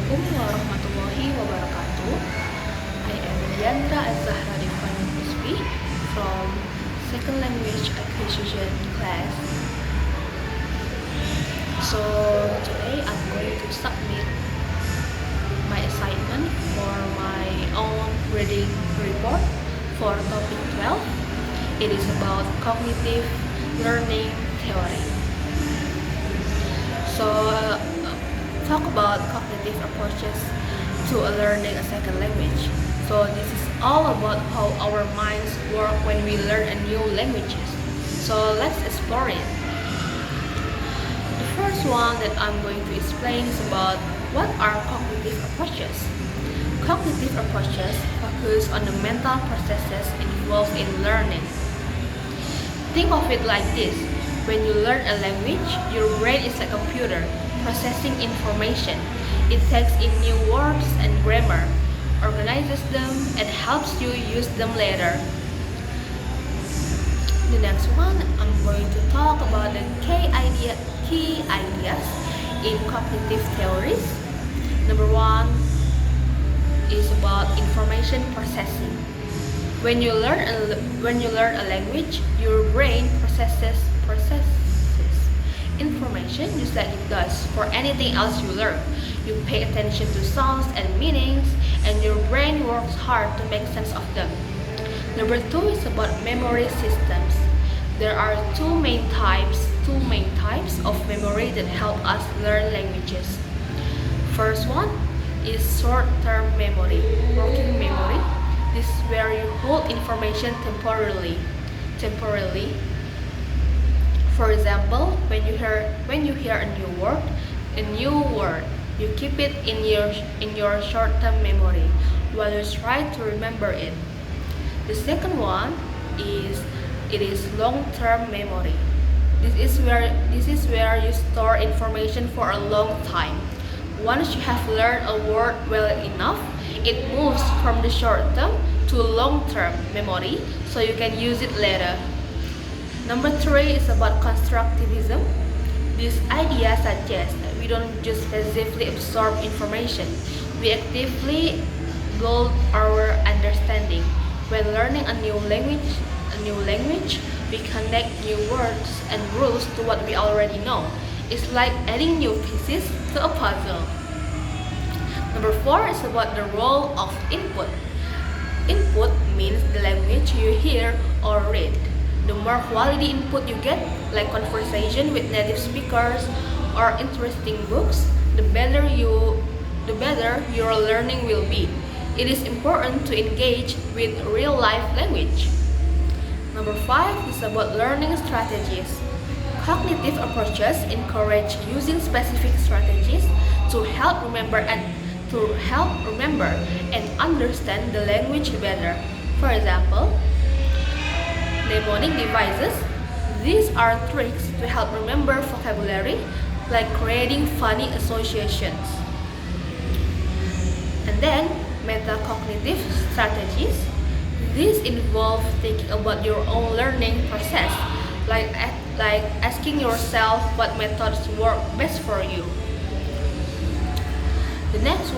Assalamualaikum warahmatullahi wabarakatuh. I am Yandra Azahra Devani Kuspi from Second Language Acquisition class. So today I'm going to submit my assignment for my own reading report for topic 12. It is about cognitive learning theory. So talk about cognitive approaches to learning a second language. So this is all about how our minds work when we learn a new languages. So let's explore it. The first one that I'm going to explain is about what are cognitive approaches. Cognitive approaches focus on the mental processes involved in learning. Think of it like this. When you learn a language, your brain is like a computer processing information. It takes in new words and grammar, organizes them, and helps you use them later. The next one, I'm going to talk about the key ideas in cognitive theories. Number one is about information processing. When you learn a language, your brain processes information just like it does for anything else you learn. You pay attention to sounds and meanings, and your brain works hard to make sense of them. Number two is about memory systems. There are two main types of memory that help us learn languages. First one is short-term memory, working memory. This is where you hold information temporarily. For example, when you hear a new word, you keep it in your short-term memory while you try to remember it. The second one is long-term memory. This is where you store information for a long time. Once you have learned a word well enough, it moves from the short-term to long-term memory so you can use it later. Number three is about constructivism. This idea suggests that we don't just passively absorb information, we actively build our understanding. When learning a new language, we connect new words and rules to what we already know. It's like adding new pieces to a puzzle. Number four is about the role of input. Input means the language you hear or read. The more quality input you get, like conversation with native speakers or interesting books, the better your learning will be. It is important to engage with real-life language. Number five is about learning strategies. Cognitive approaches encourage using specific strategies to help remember and understand the language better. For example, mnemonic devices. These are tricks to help remember vocabulary, like creating funny associations. And then, metacognitive strategies. These involve thinking about your own learning process, like asking yourself what methods work best for you. The next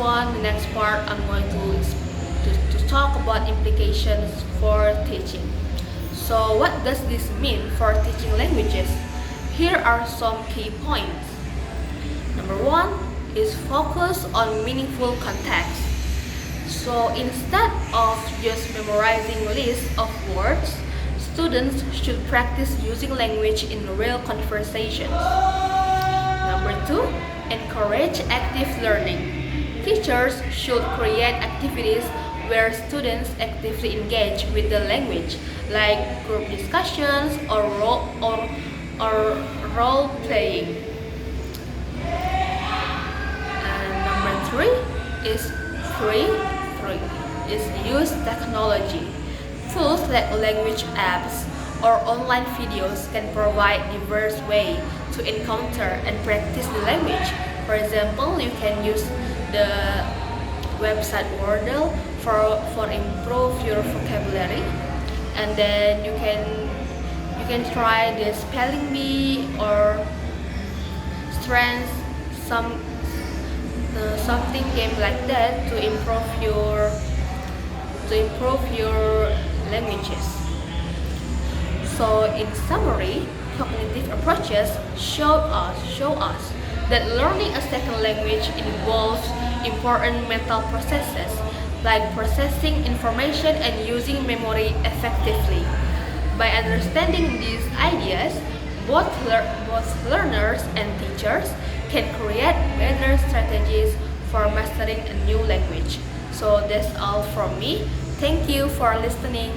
part, I'm going to talk about implications for teaching. So what does this mean for teaching languages? Here are some key points. Number one is focus on meaningful context. So instead of just memorizing lists of words, students should practice using language in real conversations. Number two, encourage active learning. Teachers should create activities where students actively engage with the language, like group discussions or role playing. And number three is use technology. Tools like language apps or online videos can provide diverse ways to encounter and practice the language. For example, you can use the website Wordle for improve your vocabulary, and then you can try the spelling bee or strength some something game like that to improve your languages. So in summary, cognitive approaches show us that learning a second language involves important mental processes like processing information and using memory effectively. By understanding these ideas, both learners and teachers can create better strategies for mastering a new language. So that's all from me. Thank you for listening.